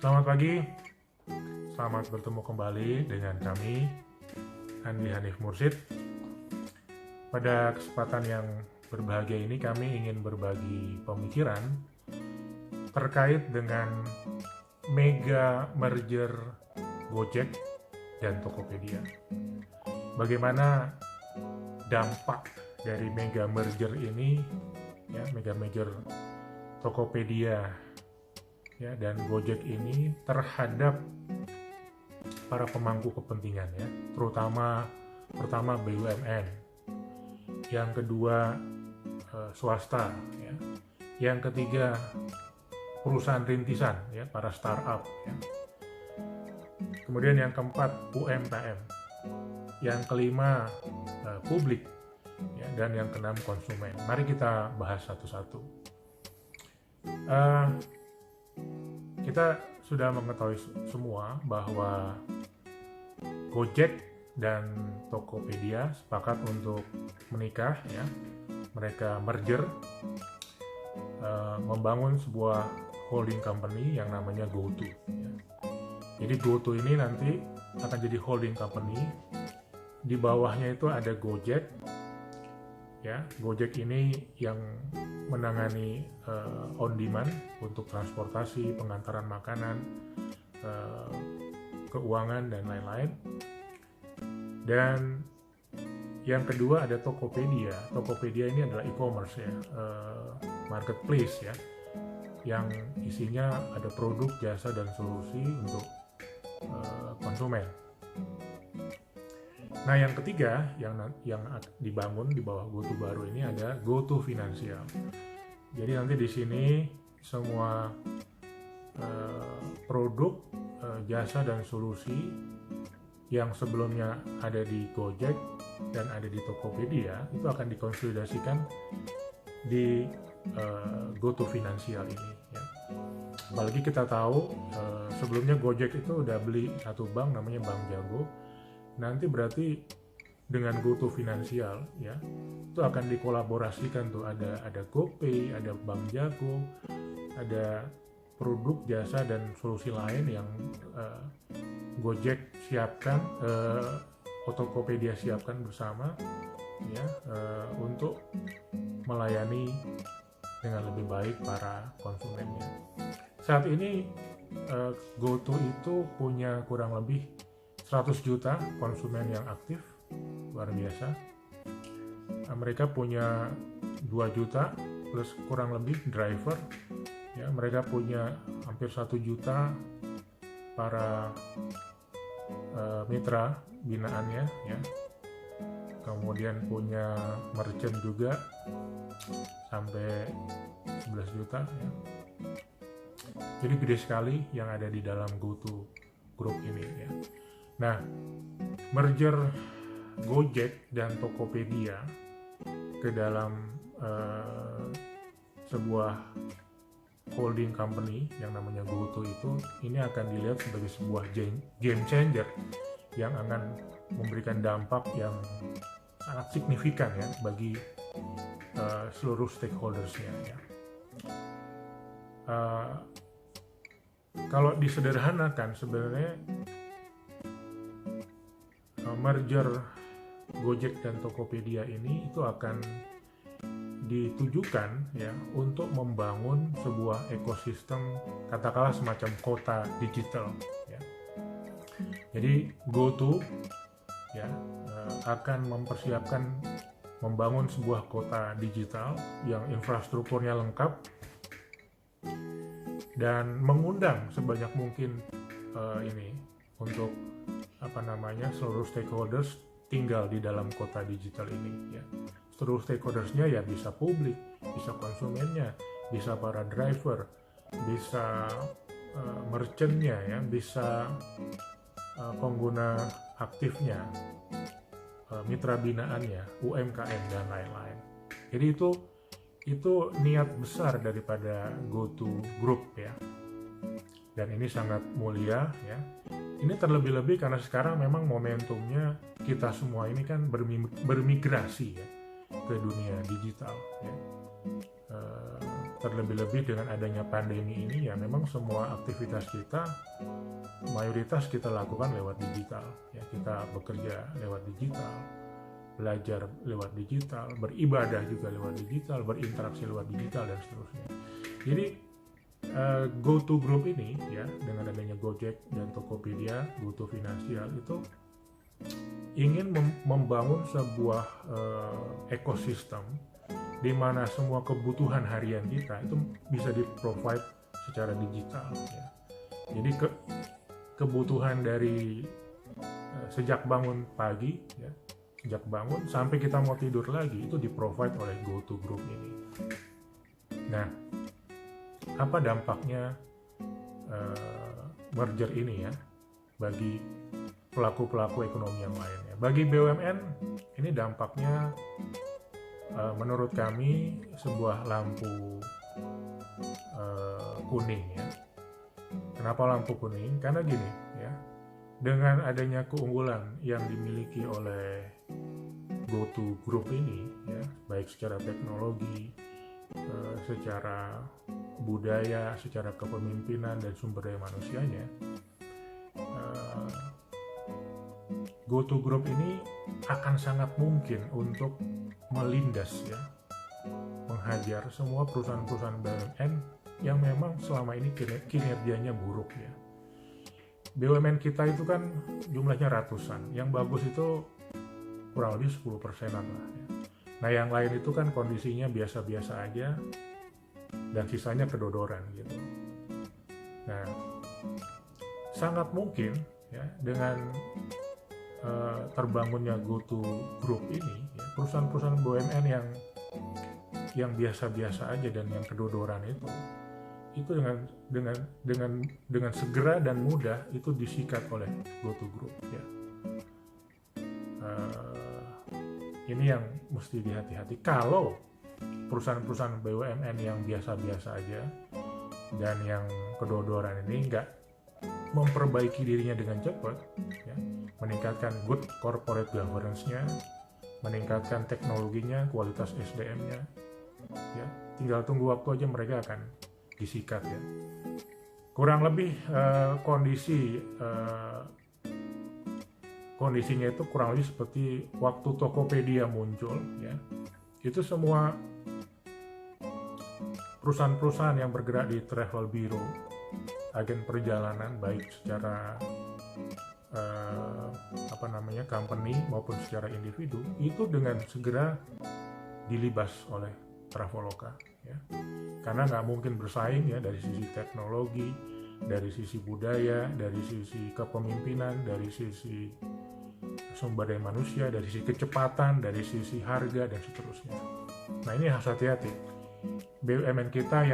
Selamat pagi, selamat bertemu kembali dengan kami, Andi Hanif Mursid. Pada kesempatan yang berbahagia ini kami ingin berbagi pemikiran terkait dengan mega merger Gojek dan Tokopedia. Bagaimana dampak dari mega merger ini, mega merger Tokopedia dan Gojek ini terhadap para pemangku kepentingan, terutama pertama BUMN, yang kedua swasta, yang ketiga perusahaan rintisan, para startup, kemudian yang keempat UMKM, yang kelima publik, dan yang keenam konsumen. Mari kita bahas satu-satu. Kita sudah mengetahui semua bahwa Gojek dan Tokopedia sepakat untuk menikah, mereka merger, membangun sebuah holding company yang namanya GoTo. Jadi GoTo ini nanti akan jadi holding company, di bawahnya itu ada Gojek. Gojek ini yang menangani on demand untuk transportasi, pengantaran makanan, keuangan dan lain-lain. Dan yang kedua ada Tokopedia. Tokopedia ini adalah e-commerce, marketplace, yang isinya ada produk, jasa dan solusi untuk konsumen. Nah, yang ketiga yang dibangun di bawah GoTo baru ini ada GoTo Finansial. Jadi nanti di sini semua produk, jasa dan solusi yang sebelumnya ada di Gojek dan ada di Tokopedia itu akan dikonsolidasikan di GoTo Finansial ini. Apalagi kita tahu sebelumnya Gojek itu udah beli satu bank namanya Bank Jago. Nanti berarti dengan GoTo Finansial, itu akan dikolaborasikan tuh, ada GoPay, ada Bank Jago, ada produk, jasa dan solusi lain yang Gojek siapkan, Tokopedia siapkan bersama, untuk melayani dengan lebih baik para konsumennya. Saat ini GoTo itu punya kurang lebih 100 juta konsumen yang aktif, luar biasa. Mereka punya 2 juta plus kurang lebih driver. Mereka punya hampir 1 juta para mitra binaannya, Kemudian punya merchant juga sampai 11 juta, Jadi gede sekali yang ada di dalam GoTo Group ini, Nah, merger Gojek dan Tokopedia ke dalam sebuah holding company yang namanya GoTo ini akan dilihat sebagai sebuah game changer yang akan memberikan dampak yang sangat signifikan bagi seluruh stakeholders-nya. Kalau disederhanakan sebenarnya merger Gojek dan Tokopedia ini itu akan ditujukan untuk membangun sebuah ekosistem, katakanlah semacam kota digital. Jadi GoTo akan mempersiapkan membangun sebuah kota digital yang infrastrukturnya lengkap dan mengundang sebanyak mungkin untuk seluruh stakeholders tinggal di dalam kota digital ini. Seluruh stakeholdersnya bisa publik, bisa konsumennya, bisa para driver, bisa merchantnya, bisa pengguna aktifnya, mitra binaannya, UMKM dan lain-lain. Jadi itu niat besar daripada GoTo Group, dan ini sangat mulia, Ini terlebih-lebih karena sekarang memang momentumnya kita semua ini kan bermigrasi ke dunia digital. terlebih-lebih dengan adanya pandemi ini ya memang semua aktivitas kita mayoritas kita lakukan lewat digital ya, kita bekerja lewat digital, belajar lewat digital, beribadah juga lewat digital, berinteraksi lewat digital dan seterusnya. Jadi GoTo Group ini ya dengan adanya Gojek dan Tokopedia, GoTo Finansial itu ingin membangun sebuah ekosistem di mana semua kebutuhan harian kita itu bisa di-provide secara digital ya. Jadi kebutuhan dari sejak bangun pagi ya, sejak bangun sampai kita mau tidur lagi itu di-provide oleh GoTo Group ini. Nah, apa dampaknya merger ini ya bagi pelaku-pelaku ekonomi yang lainnya? Bagi BUMN ini dampaknya menurut kami sebuah lampu kuning ya. Kenapa lampu kuning? Karena gini ya, dengan adanya keunggulan yang dimiliki oleh GoTo Group ini ya, baik secara teknologi, secara budaya, secara kepemimpinan dan sumber daya manusianya, GoTo Group ini akan sangat mungkin untuk melindas ya, menghajar semua perusahaan-perusahaan BUMN yang memang selama ini kinerjanya buruk ya. BUMN kita itu kan jumlahnya ratusan, yang bagus itu kurang lebih 10%-an lah ya. Nah yang lain itu kan kondisinya biasa-biasa aja dan sisanya kedodoran gitu. Nah sangat mungkin ya dengan terbangunnya GoTo Group ini ya, perusahaan-perusahaan BUMN yang biasa-biasa aja dan yang kedodoran itu dengan segera dan mudah itu disikat oleh GoTo Group ya. Ini yang mesti dihati-hati. Kalau perusahaan-perusahaan BUMN yang biasa-biasa aja dan yang kedodoran ini nggak memperbaiki dirinya dengan cepat, ya, meningkatkan good corporate governance-nya, meningkatkan teknologinya, kualitas SDM-nya, ya, tinggal tunggu waktu aja mereka akan disikat ya. Kurang lebih kondisinya itu kurang lebih seperti waktu Tokopedia muncul ya. Itu semua perusahaan-perusahaan yang bergerak di travel bureau, agen perjalanan baik secara company maupun secara individu itu dengan segera dilibas oleh Traveloka ya. Karena nggak mungkin bersaing ya dari sisi teknologi, dari sisi budaya, dari sisi kepemimpinan, dari sisi sumber daya manusia, dari sisi kecepatan, dari sisi harga dan seterusnya. Nah ini harus hati-hati. BUMN kita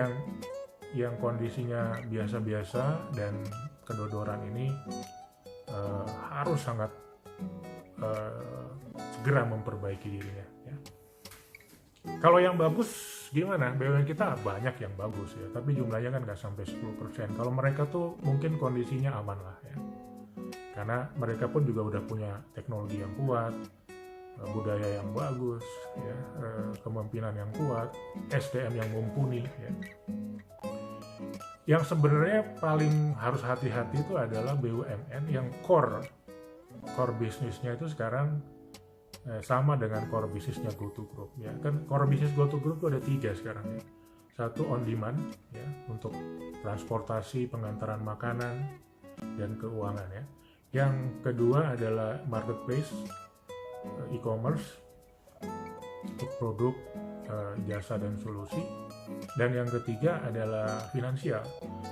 yang kondisinya biasa-biasa dan kedodoran ini harus sangat segera memperbaiki dirinya ya. Kalau yang bagus gimana? BUMN kita banyak yang bagus ya, tapi jumlahnya kan nggak sampai 10%. Kalau mereka tuh mungkin kondisinya aman lah ya, karena mereka pun juga udah punya teknologi yang kuat, budaya yang bagus ya, kepemimpinan yang kuat, SDM yang mumpuni ya. Yang sebenarnya paling harus hati-hati itu adalah BUMN yang core bisnisnya itu sekarang sama dengan core bisnisnya GoTo Group ya. Kan core bisnis GoTo Group itu ada 3 sekarang ya. Satu on demand ya, untuk transportasi, pengantaran makanan dan keuangan ya. Yang kedua adalah marketplace, e-commerce untuk produk, jasa dan solusi. Dan yang ketiga adalah finansial.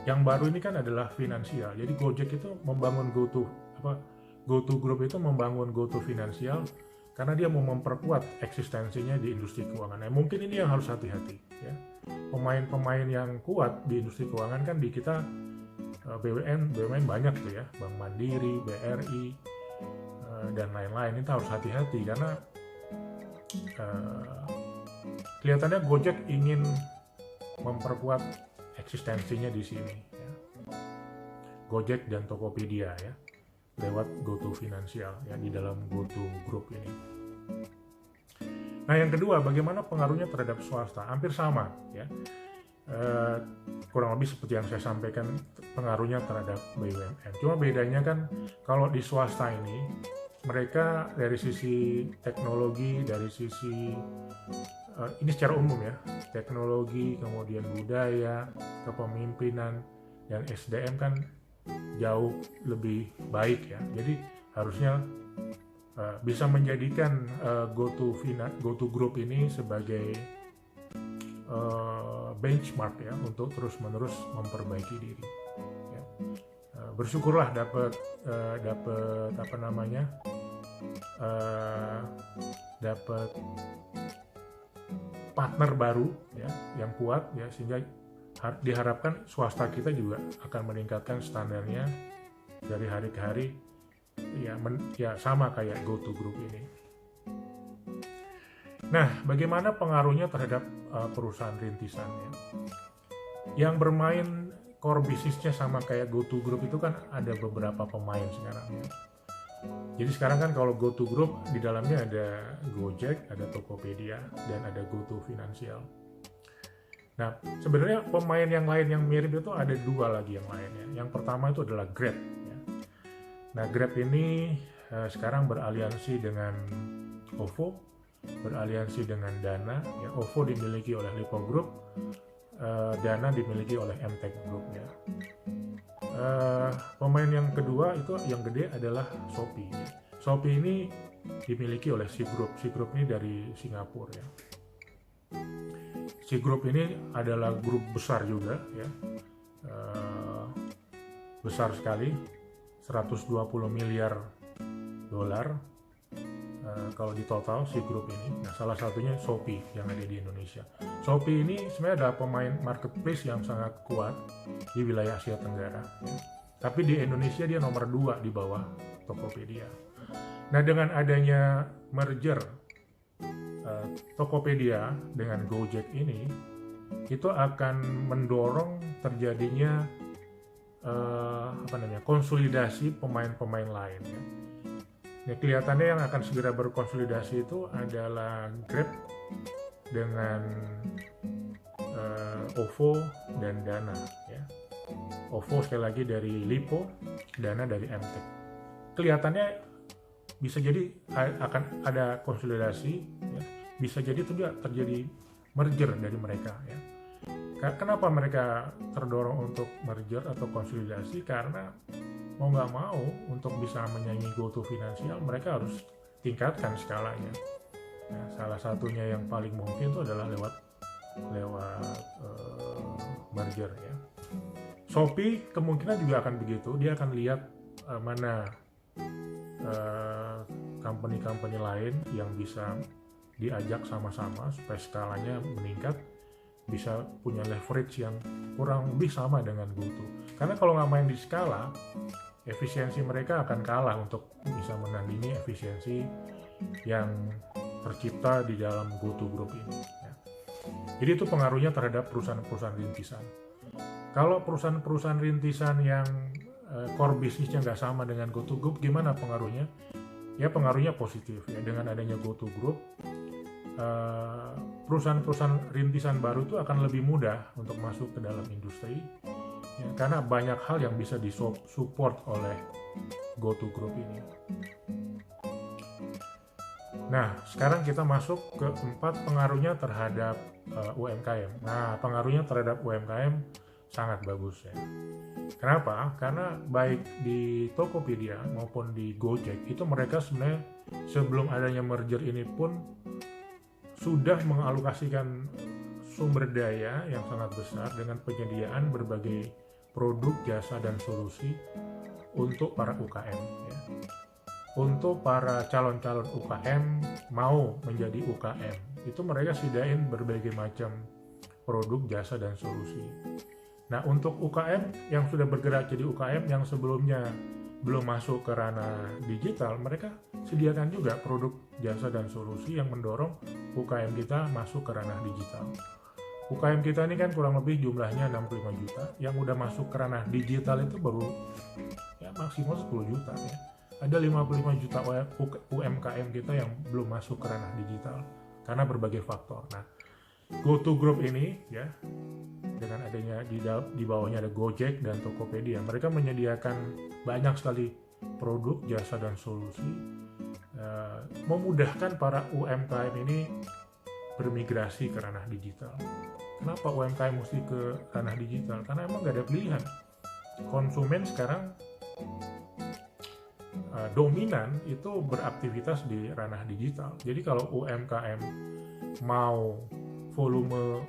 Yang baru ini kan adalah finansial. Jadi Gojek itu membangun GoTo Group itu membangun GoTo Finansial karena dia mau memperkuat eksistensinya di industri keuangan. Nah, mungkin ini yang harus hati-hati ya. Pemain-pemain yang kuat di industri keuangan kan di kita BUMN banyak tuh ya, Bank Mandiri, BRI dan lain-lain. Itu harus hati-hati karena kelihatannya Gojek ingin memperkuat eksistensinya di sini ya. Gojek dan Tokopedia ya, lewat GoTo Finansial ya, di dalam GoTo Group ini. Nah yang kedua, bagaimana pengaruhnya terhadap swasta? Hampir sama ya. kurang lebih seperti yang saya sampaikan pengaruhnya terhadap BUMN. Cuma bedanya kan kalau di swasta ini mereka dari sisi teknologi, dari sisi ini secara umum ya, teknologi, kemudian budaya, kepemimpinan, dan SDM kan jauh lebih baik ya. Jadi harusnya bisa menjadikan GoTo Group ini sebagai benchmark ya untuk terus-menerus memperbaiki diri. Ya. Bersyukurlah dapat dapat partner baru ya yang kuat ya, sehingga diharapkan swasta kita juga akan meningkatkan standarnya dari hari ke hari ya sama kayak GoTo Group ini. Nah, bagaimana pengaruhnya terhadap perusahaan rintisannya? Yang bermain core bisnisnya sama kayak GoTo Group itu kan ada beberapa pemain sekarang ya. Jadi sekarang kan kalau GoTo Group di dalamnya ada Gojek, ada Tokopedia, dan ada GoTo Financial. Nah, sebenarnya pemain yang lain yang mirip itu ada dua lagi yang lainnya. Yang pertama itu adalah Grab. Ya. Nah, Grab ini sekarang beraliansi dengan OVO, beraliansi dengan Dana. Ya, OVO dimiliki oleh Lipo Group, Dana dimiliki oleh MTech Group. Ya. Pemain yang kedua itu yang gede adalah Shopee. Shopee ini dimiliki oleh Cgroup. Cgroup ini dari Singapura ya. Cgroup ini adalah grup besar juga ya. Besar sekali, 120 miliar dolar kalau di total Cgroup ini. Nah, salah satunya Shopee yang ada di Indonesia. Shopee ini sebenarnya adalah pemain marketplace yang sangat kuat di wilayah Asia Tenggara. Ya. Tapi di Indonesia dia nomor 2 di bawah Tokopedia. Nah, dengan adanya merger Tokopedia dengan Gojek ini, itu akan mendorong terjadinya konsolidasi pemain-pemain lain. Ya. Nah, kelihatannya yang akan segera berkonsolidasi itu adalah Grab dengan OVO dan Dana. Ya. OVO sekali lagi dari Lipo, Dana dari MTech. Kelihatannya bisa jadi akan ada konsolidasi, ya. Bisa jadi juga terjadi merger dari mereka. Ya. Kenapa mereka terdorong untuk merger atau konsolidasi? Karena mau nggak mau untuk bisa menyaingi GoTo Financial mereka harus tingkatkan skalanya. Nah, salah satunya yang paling mungkin itu adalah lewat merger ya. Shopee kemungkinan juga akan begitu, dia akan lihat mana company-company lain yang bisa diajak sama-sama supaya skalanya meningkat, bisa punya leverage yang kurang lebih sama dengan GoTo. Karena kalau nggak main di skala, efisiensi mereka akan kalah untuk bisa menandingi efisiensi yang tercipta di dalam GoTo Group ini. Ya. Jadi itu pengaruhnya terhadap perusahaan-perusahaan rintisan. Kalau perusahaan-perusahaan rintisan yang core bisnisnya nggak sama dengan GoTo Group, gimana pengaruhnya? Ya pengaruhnya positif ya. Dengan adanya GoTo Group, perusahaan-perusahaan rintisan baru itu akan lebih mudah untuk masuk ke dalam industri ya, karena banyak hal yang bisa disupport oleh GoTo Group ini. Nah, sekarang kita masuk ke 4 pengaruhnya terhadap UMKM. Nah, pengaruhnya terhadap UMKM sangat bagus ya. Kenapa? Karena baik di Tokopedia maupun di Gojek itu mereka sebenarnya sebelum adanya merger ini pun sudah mengalokasikan sumber daya yang sangat besar dengan penyediaan berbagai produk, jasa, dan solusi untuk para UKM. Ya. Untuk para calon-calon UKM mau menjadi UKM, itu mereka sediain berbagai macam produk, jasa, dan solusi. Nah, untuk UKM yang sudah bergerak jadi UKM yang sebelumnya belum masuk ke ranah digital, mereka sediakan juga produk, jasa, dan solusi yang mendorong UKM kita masuk ke ranah digital. UKM kita ini kan kurang lebih jumlahnya 65 juta, yang udah masuk ke ranah digital itu baru ya maksimal 10 juta ya. Ada 55 juta UMKM kita yang belum masuk ke ranah digital karena berbagai faktor. Nah, GoTo Group ini ya dengan adanya di bawahnya ada Gojek dan Tokopedia. Mereka menyediakan banyak sekali produk, jasa, dan solusi, memudahkan para UMKM ini bermigrasi ke ranah digital. Kenapa UMKM mesti ke ranah digital? Karena emang gak ada pilihan. Konsumen sekarang dominan itu beraktivitas di ranah digital. Jadi kalau UMKM mau volume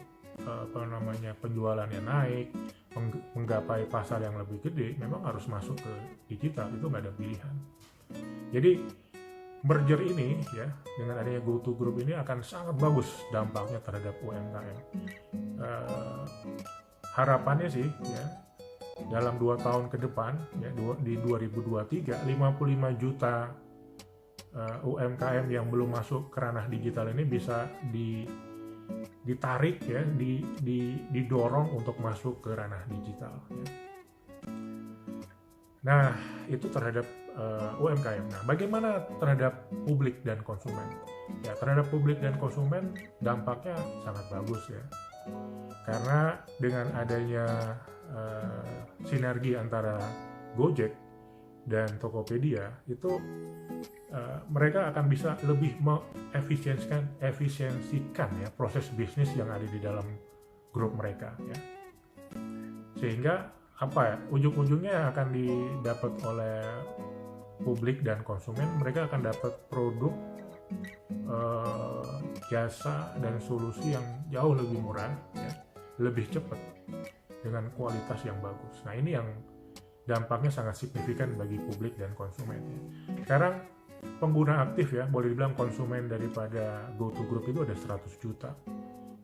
penjualannya naik, menggapai pasar yang lebih gede, memang harus masuk ke digital. Itu nggak ada pilihan. Jadi merger ini ya, dengan adanya GoTo Group ini akan sangat bagus dampaknya terhadap UMKM. Harapannya sih ya, dalam 2 tahun ke depan ya, di 2023 55 juta UMKM yang belum masuk ke ranah digital ini bisa ditarik ya, didorong untuk masuk ke ranah digital ya. Nah, itu terhadap UMKM. Nah, bagaimana terhadap publik dan konsumen? Ya, terhadap publik dan konsumen dampaknya sangat bagus ya. Karena dengan adanya sinergi antara Gojek dan Tokopedia itu mereka akan bisa lebih efisiensikan ya proses bisnis yang ada di dalam grup mereka ya. Sehingga ujung-ujungnya akan didapat oleh publik dan konsumen, mereka akan dapat produk, jasa, dan solusi yang jauh lebih murah ya, lebih cepat dengan kualitas yang bagus. Nah, ini yang dampaknya sangat signifikan bagi publik dan konsumen ya. Sekarang pengguna aktif ya, boleh dibilang konsumen daripada GoTo Group itu ada 100 juta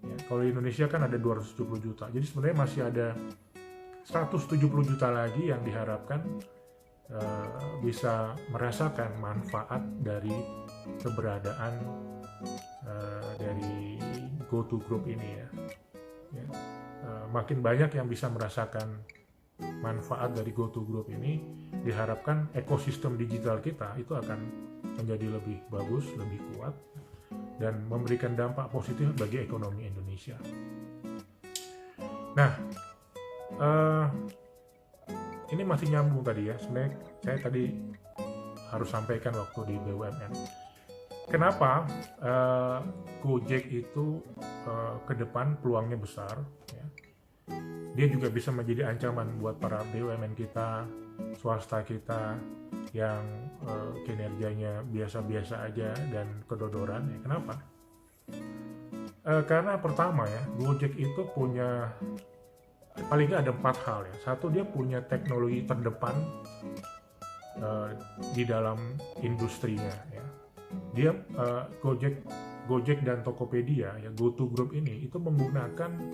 ya. Kalau di Indonesia kan ada 270 juta, jadi sebenarnya masih ada 170 juta lagi yang diharapkan bisa merasakan manfaat dari keberadaan dari GoTo Group ini ya. Makin banyak yang bisa merasakan manfaat dari GoTo Group ini, diharapkan ekosistem digital kita itu akan menjadi lebih bagus, lebih kuat, dan memberikan dampak positif bagi ekonomi Indonesia. Nah, ini masih nyambung tadi ya, sebenarnya saya tadi harus sampaikan waktu di BUMN. Kenapa Gojek itu ke depan peluangnya besar ya. Dia juga bisa menjadi ancaman buat para BUMN kita, swasta kita yang kinerjanya biasa-biasa aja dan kedodoran ya. Kenapa? Karena pertama ya, Gojek itu punya paling nggak ada 4 hal ya. Satu, dia punya teknologi terdepan di dalam industrinya ya. Dia Gojek dan Tokopedia ya, GoTo Group ini itu menggunakan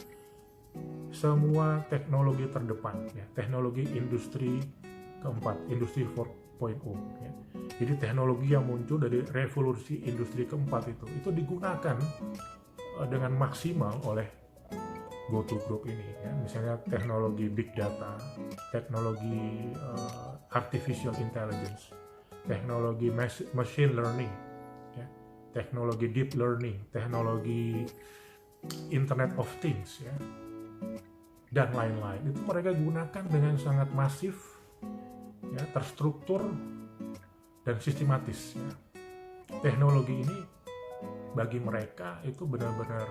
semua teknologi terdepan ya, teknologi industri keempat, industri 4.0 ya. Jadi teknologi yang muncul dari revolusi industri keempat itu digunakan dengan maksimal oleh GoTo Group ini ya. Misalnya teknologi big data, teknologi artificial intelligence, teknologi machine learning ya, teknologi deep learning, teknologi Internet of Things ya, dan lain-lain. Itu mereka gunakan dengan sangat masif ya, terstruktur dan sistematis ya. Teknologi ini bagi mereka itu benar-benar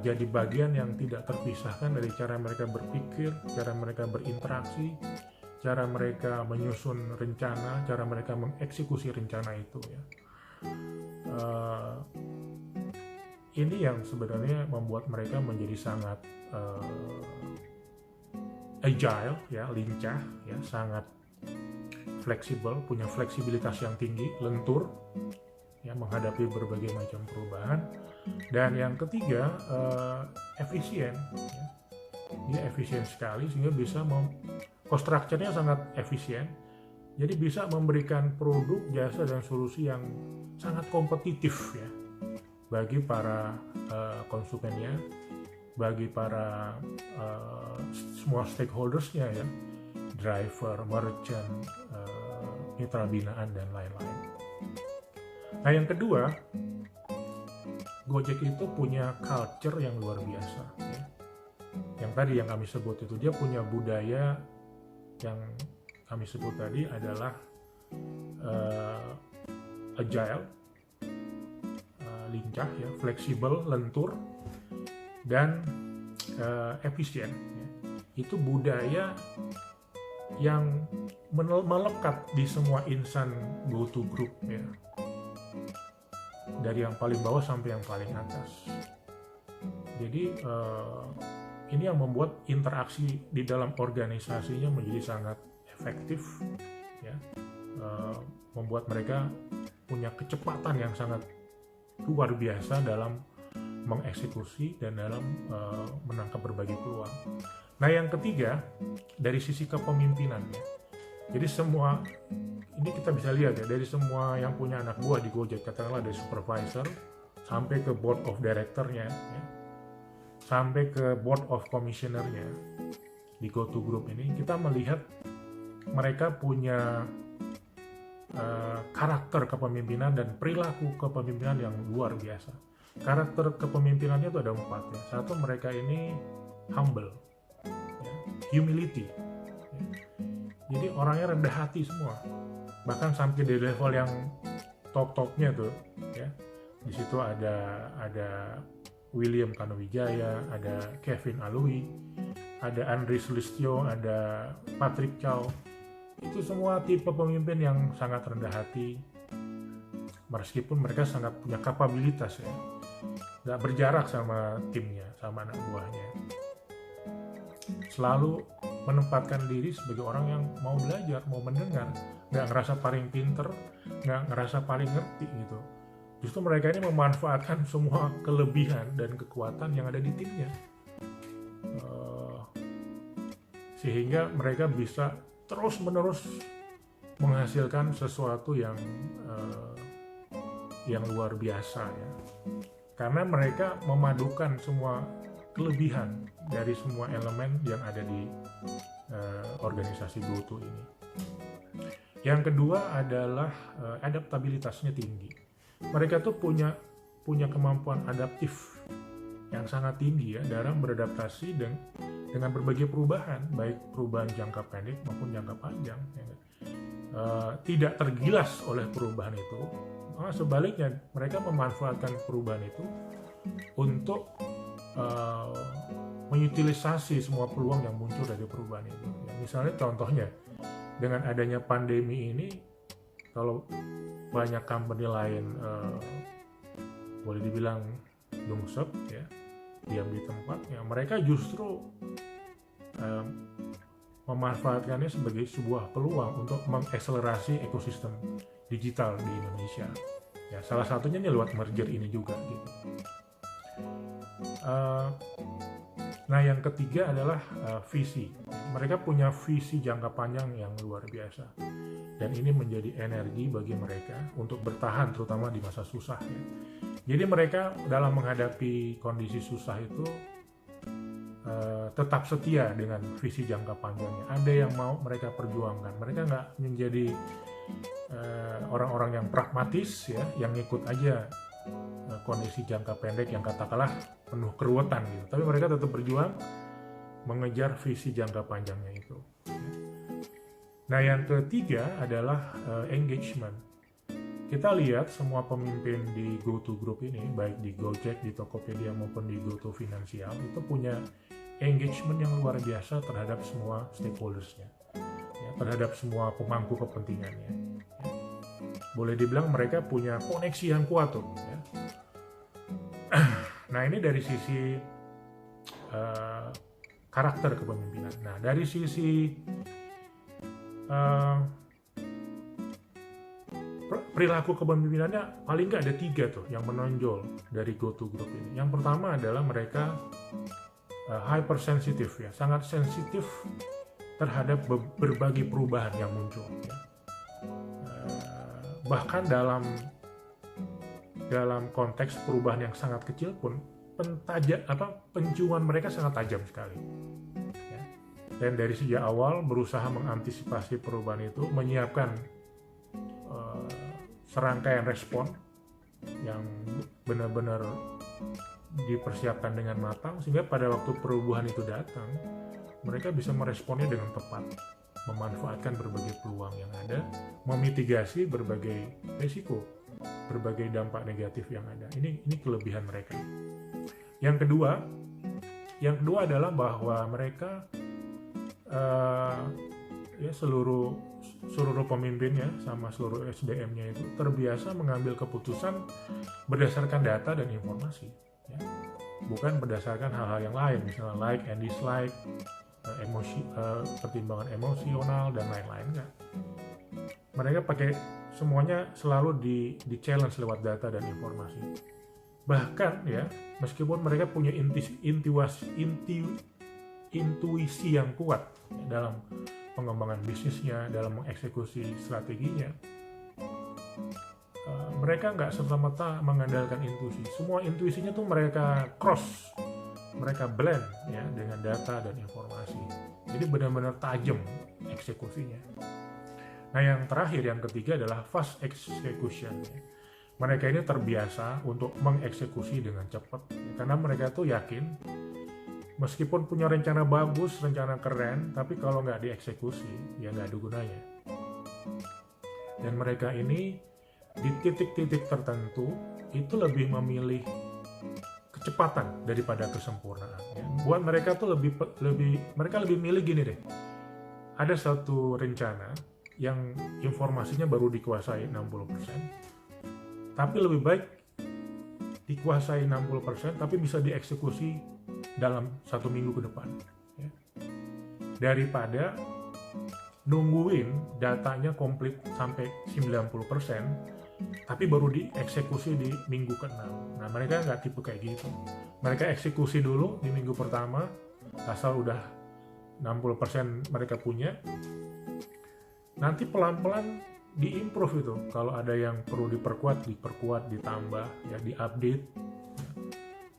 jadi bagian yang tidak terpisahkan dari cara mereka berpikir, cara mereka berinteraksi, cara mereka menyusun rencana, cara mereka mengeksekusi rencana itu ya. Ini yang sebenarnya membuat mereka menjadi sangat agile ya, lincah ya, sangat fleksibel, punya fleksibilitas yang tinggi, lentur ya, menghadapi berbagai macam perubahan. Dan yang ketiga, efisien ya. Dia efisien sekali sehingga bisa cost structure-nya sangat efisien, jadi bisa memberikan produk, jasa, dan solusi yang sangat kompetitif ya bagi para konsumennya, bagi para semua stakeholders-nya ya, driver, merchant, mitra binaan, dan lain-lain. Nah, yang kedua, Gojek itu punya culture yang luar biasa ya. yang tadi yang kami sebut itu, dia punya budaya yang kami sebut tadi adalah agile, lincah ya, fleksibel, lentur, dan efisien ya. Itu budaya yang melekat di semua insan GoTo Group ya, dari yang paling bawah sampai yang paling atas. Jadi ini yang membuat interaksi di dalam organisasinya menjadi sangat efektif ya, membuat mereka punya kecepatan yang sangat luar biasa dalam mengeksekusi dan dalam menangkap berbagai peluang. Nah, yang ketiga dari sisi kepemimpinannya. Jadi semua ini kita bisa lihat ya, dari semua yang punya anak buah di Gojek, katakanlah dari supervisor sampai ke board of director-nya ya, sampai ke board of commissioner-nya di GoTo Group ini, kita melihat mereka punya karakter kepemimpinan dan perilaku kepemimpinan yang luar biasa. Karakter kepemimpinannya itu ada 4 ya. Satu, mereka ini humble, ya, humility. Ya. Jadi orangnya rendah hati semua, bahkan sampai di level yang top-topnya tuh, ya. Di situ ada William Kanowijaya, ada Kevin Alui, ada Andri Sulistyo, ada Patrick Chow. Itu semua tipe pemimpin yang sangat rendah hati, meskipun mereka sangat punya kapabilitas ya, nggak berjarak sama timnya, sama anak buahnya. Selalu menempatkan diri sebagai orang yang mau belajar, mau mendengar, nggak ngerasa paling pinter, nggak ngerasa paling ngerti gitu. Justru mereka ini memanfaatkan semua kelebihan dan kekuatan yang ada di timnya, sehingga mereka bisa terus-menerus menghasilkan sesuatu yang luar biasa ya. Karena mereka memadukan semua kelebihan dari semua elemen yang ada di organisasi GoTo ini. Yang kedua adalah adaptabilitasnya tinggi. Mereka tuh punya kemampuan adaptif yang sangat tinggi ya, dalam beradaptasi dengan berbagai perubahan, baik perubahan jangka pendek maupun jangka panjang. Ya. Tidak tergilas oleh perubahan itu, sebaliknya mereka memanfaatkan perubahan itu untuk mengutilisasi semua peluang yang muncul dari perubahan itu. Ya, misalnya contohnya, dengan adanya pandemi ini, kalau banyak company lain boleh dibilang nyungsep ya, diam di tempatnya, mereka justru memanfaatkannya sebagai sebuah peluang untuk mengakselerasi ekosistem digital di Indonesia. Ya, salah satunya nih lewat merger ini juga gitu. Nah, yang ketiga adalah visi. Mereka punya visi jangka panjang yang luar biasa, dan ini menjadi energi bagi mereka untuk bertahan, terutama di masa susah ya. Jadi mereka dalam menghadapi kondisi susah itu tetap setia dengan visi jangka panjangnya. Ada yang mau mereka perjuangkan. Mereka nggak menjadi orang-orang yang pragmatis ya, yang ngikut aja kondisi jangka pendek yang katakanlah penuh keruwetan gitu. Tapi mereka tetap berjuang mengejar visi jangka panjangnya itu. Nah, yang ketiga adalah engagement. Kita lihat semua pemimpin di GoTo Group ini, baik di Gojek, di Tokopedia maupun di GoTo Finansial, itu punya engagement yang luar biasa terhadap semua stakeholders-nya, ya, terhadap semua pemangku kepentingannya. Ya. Boleh dibilang mereka punya koneksi yang kuat tuh. Ya. Nah, ini dari sisi karakter kepemimpinan. Nah, dari sisi perilaku kepemimpinannya paling nggak ada 3 tuh yang menonjol dari GoTo Group ini. Yang pertama adalah mereka hypersensitif ya, sangat sensitif terhadap berbagai perubahan yang muncul. Ya. Bahkan dalam konteks perubahan yang sangat kecil pun penciuman mereka sangat tajam sekali. Ya. Dan dari sejak awal berusaha mengantisipasi perubahan itu, menyiapkan serangkaian respon yang benar-benar dipersiapkan dengan matang sehingga pada waktu perubahan itu datang mereka bisa meresponnya dengan tepat, memanfaatkan berbagai peluang yang ada, memitigasi berbagai risiko, berbagai dampak negatif yang ada. Ini kelebihan mereka. Yang kedua adalah bahwa mereka seluruh pemimpinnya sama seluruh SDM-nya itu terbiasa mengambil keputusan berdasarkan data dan informasi, ya. Bukan berdasarkan hal-hal yang lain, misalnya like and dislike, pertimbangan emosional dan lain-lain. Enggak. Mereka pakai semuanya selalu di challenge lewat data dan informasi. Bahkan ya, meskipun mereka punya intuisi yang kuat dalam pengembangan bisnisnya, dalam mengeksekusi strateginya, mereka nggak serta-merta mengandalkan intuisi. Semua intuisinya tuh mereka cross, mereka blend ya dengan data dan informasi. Jadi benar-benar tajam eksekusinya. Nah, yang terakhir, yang ketiga adalah fast execution. Mereka ini terbiasa untuk mengeksekusi dengan cepat, karena mereka tuh yakin meskipun punya rencana bagus, rencana keren, tapi kalau nggak dieksekusi, ya nggak ada gunanya. Dan mereka ini di titik-titik tertentu itu lebih memilih kecepatan daripada kesempurnaan. Ya. Buat mereka tuh mereka lebih milih gini deh. Ada satu rencana yang informasinya baru dikuasai 60%, tapi lebih baik dikuasai 60%, tapi bisa dieksekusi dalam 1 minggu ke depan, ya. Daripada nungguin datanya komplit sampai 90%, tapi baru dieksekusi di minggu ke-6. Nah, mereka nggak tipe kayak gitu. Mereka eksekusi dulu di minggu pertama, asal udah 60% mereka punya. Nanti pelan-pelan diimprove itu. Kalau ada yang perlu diperkuat, ditambah, ya, diupdate.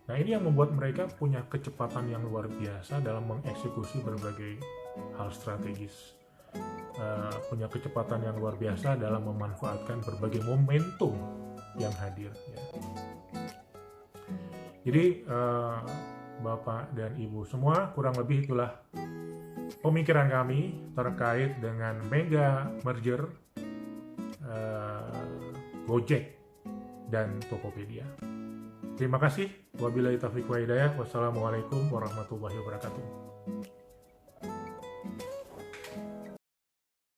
Nah, ini yang membuat mereka punya kecepatan yang luar biasa dalam mengeksekusi berbagai hal strategis. Punya kecepatan yang luar biasa dalam memanfaatkan berbagai momentum yang hadir, ya. Jadi Bapak dan Ibu semua, kurang lebih itulah pemikiran kami terkait dengan mega merger Gojek dan Tokopedia. Terima kasih. Wabillahi taufiq wa hidayah. Wassalamualaikum warahmatullahi wabarakatuh.